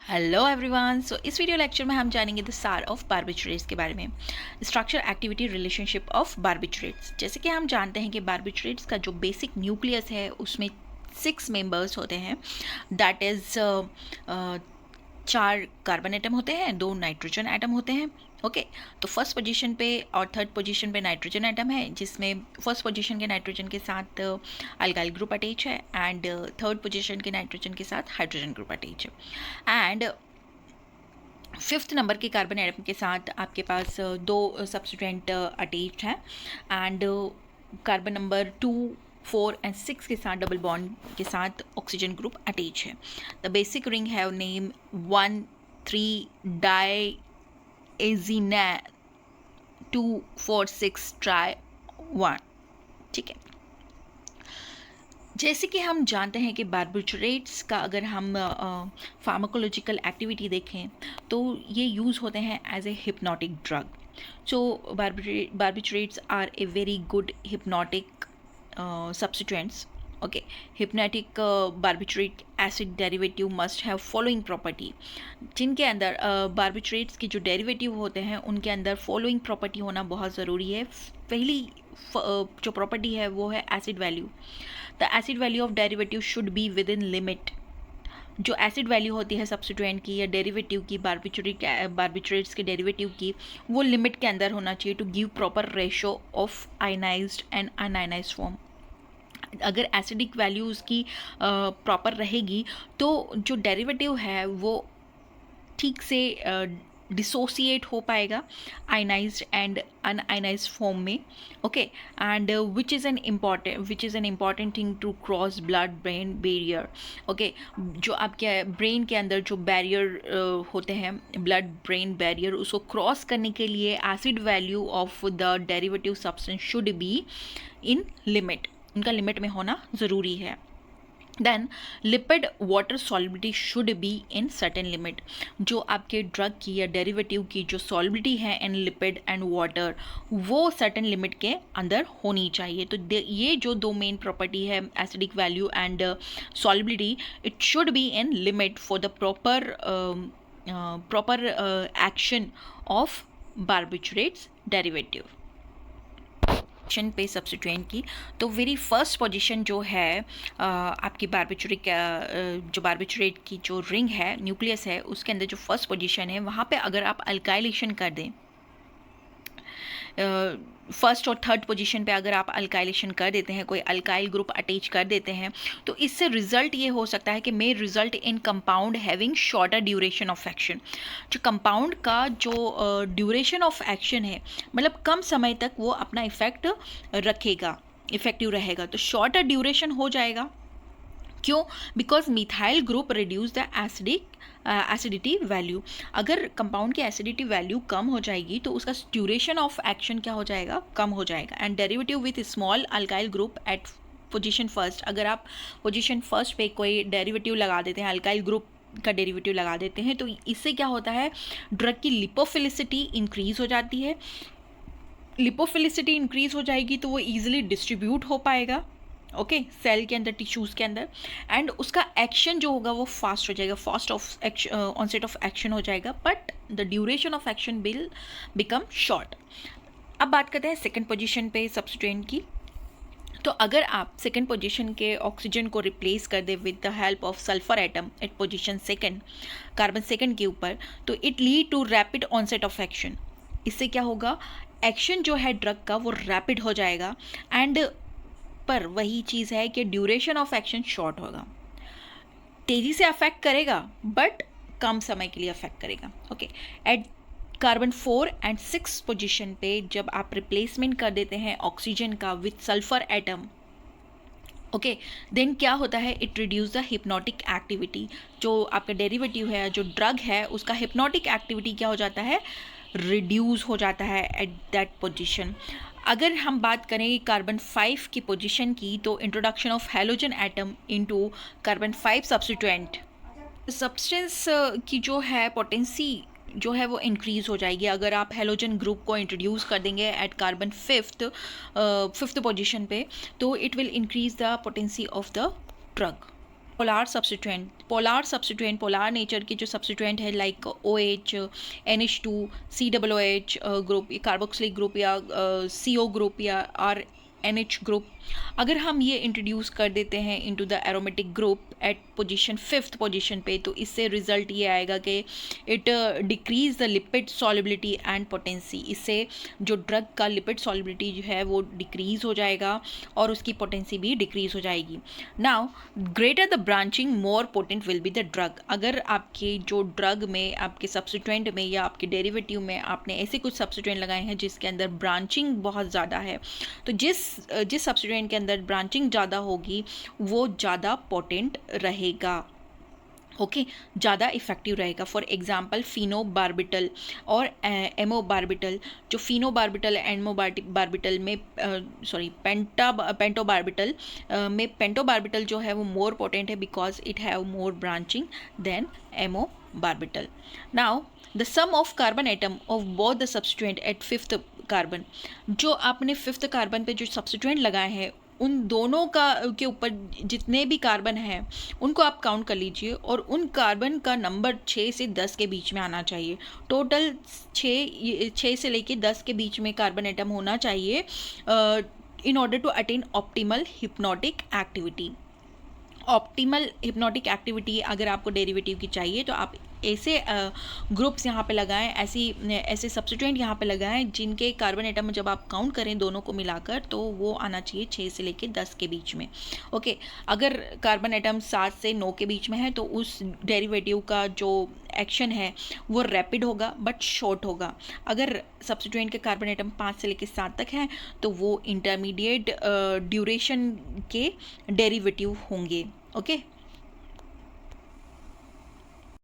Hello everyone. सो इस video lecture में हम जानेंगे द सार ऑफ बार्बिट्रेट्स के बारे में, structure activity relationship of barbiturates. जैसे कि हम जानते हैं कि बार्बिट्रेट्स का जो बेसिक न्यूक्लियस है उसमें 6 मेंबर्स होते हैं। दैट इज़ 4 कार्बन एटम होते हैं, 2 नाइट्रोजन एटम होते हैं। ओके तो फर्स्ट पोजीशन पे और थर्ड पोजीशन पे नाइट्रोजन एटम है, जिसमें फर्स्ट पोजीशन के नाइट्रोजन के साथ अल्काइल ग्रुप अटैच है एंड थर्ड पोजीशन के नाइट्रोजन के साथ हाइड्रोजन ग्रुप अटैच है। एंड फिफ्थ नंबर के कार्बन एटम के साथ आपके पास 2 सब्स्टिट्यूएंट अटैच हैं एंड कार्बन नंबर 2, 4 एंड 6 के साथ डबल बॉन्ड के साथ ऑक्सीजन ग्रुप अटैच है। The basic ring have name 1,3 die एजीना 2, 4, 6 try 1। ठीक है, जैसे कि हम जानते हैं कि बार्बिट्रेट्स का अगर हम फार्माकोलॉजिकल एक्टिविटी देखें तो ये यूज़ होते हैं as a hypnotic drug. So barbiturates are a very good hypnotic substituents. Okay, hypnotic barbiturate acid derivative must have following property, जिनके अंदर बार्बिट्रेट्स के जो डेरिवेटिव होते हैं उनके अंदर फॉलोइंग प्रॉपर्टी होना बहुत ज़रूरी है। पहली जो प्रॉपर्टी है वो है acid value. The acid value of derivative should be with in limit. जो एसिड वैल्यू होती है सब्स्टिट्यूएंट की या डेरिवेटिव की, बार्बिट्रेट्स के डेरिवेटिव की, वो लिमिट के अंदर होना चाहिए to give proper ratio of ionised and un-ionised form. अगर एसिडिक वैल्यू उसकी प्रॉपर रहेगी तो जो डेरिवेटिव है वो ठीक से डिसोसिएट हो पाएगा आयनाइज्ड एंड अनआयनाइज्ड फॉर्म में। Okay and which is an important thing to cross blood brain barrier. Okay, जो आपके ब्रेन के अंदर जो बैरियर होते हैं, ब्लड ब्रेन बैरियर, उसको क्रॉस करने के लिए acid value of the derivative substance should be in limit, उनका लिमिट में होना ज़रूरी है। Then lipid water solubility should be in certain limit. जो आपके ड्रग की या डेरिवेटिव की जो सॉल्बिलिटी है इन लिपिड एंड वाटर, वो सर्टेन लिमिट के अंदर होनी चाहिए। तो ये जो 2 मेन प्रॉपर्टी है, acidic value and solubility, it should be in limit for the proper action of barbiturates derivative पे सब्स्टिट्यूएंट की। तो वेरी फर्स्ट पोजीशन जो है आपकी बार्बिट्रेट की जो रिंग है, न्यूक्लियस है, उसके अंदर जो फर्स्ट पोजीशन है वहाँ पे अगर आप अल्काइलेशन कर दें, फर्स्ट और थर्ड पोजीशन पे अगर आप अल्काइलेशन कर देते हैं, कोई अल्काइल ग्रुप अटैच कर देते हैं, तो इससे रिजल्ट ये हो सकता है कि may result in compound having shorter duration of action. जो कंपाउंड का जो ड्यूरेशन ऑफ एक्शन है, मतलब कम समय तक वो अपना इफेक्ट रखेगा, इफेक्टिव रहेगा, तो शॉर्टर ड्यूरेशन हो जाएगा। क्यों? Because methyl group reduce the acidity value. अगर कंपाउंड की एसिडिटी वैल्यू कम हो जाएगी तो उसका ड्यूरेशन ऑफ एक्शन क्या हो जाएगा? कम हो जाएगा। And derivative with small alkyl group at position first, अगर आप पोजीशन फर्स्ट पे कोई डेरिवेटिव लगा देते हैं, अल्काइल ग्रुप का डेरिवेटिव लगा देते हैं, तो इससे क्या होता है? ड्रग की लिपोफिलिसिटी इंक्रीज हो जाती है। लिपोफिलिसिटी इंक्रीज हो जाएगी तो वो ईजिली डिस्ट्रीब्यूट हो पाएगा, ओके, सेल के अंदर, टिश्यूज़ के अंदर, एंड उसका एक्शन जो होगा वो फास्ट हो जाएगा, fast of onset of action हो जाएगा, but the duration of action will become short. अब बात करते हैं सेकंड पोजीशन पे सब्स्टिट्यूएंट की। तो अगर आप सेकंड पोजीशन के ऑक्सीजन को रिप्लेस कर दे with the help of sulphur atom at position second, carbon second के ऊपर, तो it lead to rapid onset of action. इससे क्या होगा? एक्शन जो है ड्रग का वो रैपिड हो जाएगा, एंड पर वही चीज़ है कि ड्यूरेशन ऑफ एक्शन शॉर्ट होगा। तेज़ी से अफेक्ट करेगा बट कम समय के लिए अफेक्ट करेगा। Okay, at carbon 4 and 6 position पे जब आप रिप्लेसमेंट कर देते हैं ऑक्सीजन का with sulphur atom, okay, then क्या होता है? It reduce the hypnotic activity. जो आपका डेरिवेटिव है, जो ड्रग है, उसका हिप्नोटिक एक्टिविटी क्या हो जाता है? रिड्यूस हो जाता है एट दैट पोजीशन। अगर हम बात करें कार्बन 5 की पोजीशन की, तो introduction of halogen atom into carbon 5 substituent, substance की जो है पोटेंसी जो है वो इंक्रीज़ हो जाएगी। अगर आप हैलोजन ग्रुप को इंट्रोड्यूस कर देंगे एट कार्बन फिफ्थ पोजीशन पे, तो it will increase the potency of the drug. Polar nature के जो सब्स्टिट्यूएंट है like OH, NH2, COOH group, carboxylic group या CO ग्रुप या NH ग्रुप, अगर हम ये इंट्रोड्यूस कर देते हैं into the aromatic group at position 5th position पे, तो इससे रिजल्ट ये आएगा कि it decrease the lipid solubility and potency. इससे जो ड्रग का लिपिड सॉल्युबिलिटी जो है वो डिक्रीज हो जाएगा और उसकी पोटेंसी भी डिक्रीज हो जाएगी। Now greater the branching more potent will be the drug. अगर आपके जो ड्रग में, आपके सब्स्टिट्यूएंट में या आपके डेरिवेटिव में आपने ऐसे कुछ सब्स्टिट्यूएंट लगाए हैं जिसके अंदर ब्रांचिंग बहुत ज़्यादा है, तो जिस सब्स्टिट्यूएंट के अंदर ब्रांचिंग ज़्यादा होगी वो ज़्यादा पोटेंट रहेगा, ओके, ज़्यादा इफेक्टिव रहेगा। फॉर एग्जांपल फिनोबार्बिटल और एमोबार्बिटल। जो फिनोबार्बिटल एमोबार्बिटल में पेंटोबार्बिटल में पेंटोबार्बिटल जो है वो मोर पोटेंट है because it have more branching than amobarbital. Now the sum of carbon atom of both the substituent at 5th carbon, जो आपने 5th कार्बन पे जो सब्स्टिट्यूएंट लगाए हैं उन दोनों के ऊपर जितने भी कार्बन हैं उनको आप काउंट कर लीजिए और उन कार्बन का नंबर 6 से 10 के बीच में आना चाहिए। टोटल 6 से लेके 10 के बीच में कार्बन एटम होना चाहिए in order to attain optimal hypnotic activity. Optimal hypnotic activity अगर आपको डेरिवेटिव की चाहिए तो आप ऐसे ग्रुप्स यहाँ पे लगाएं, ऐसे सब्स्टिट्यूएंट यहाँ पे लगाएं जिनके कार्बन एटम जब आप काउंट करें दोनों को मिलाकर तो वो आना चाहिए 6 से लेके 10 के बीच में, ओके। अगर कार्बन एटम 7 से 9 के बीच में है तो उस डेरिवेटिव का जो एक्शन है वो रैपिड होगा बट शॉर्ट होगा। अगर सब्स्टिट्यूएंट के कार्बन एटम 5 से लेके 7 तक हैं तो वो इंटरमीडिएट ड्यूरेशन के डेरिवेटिव होंगे, ओके।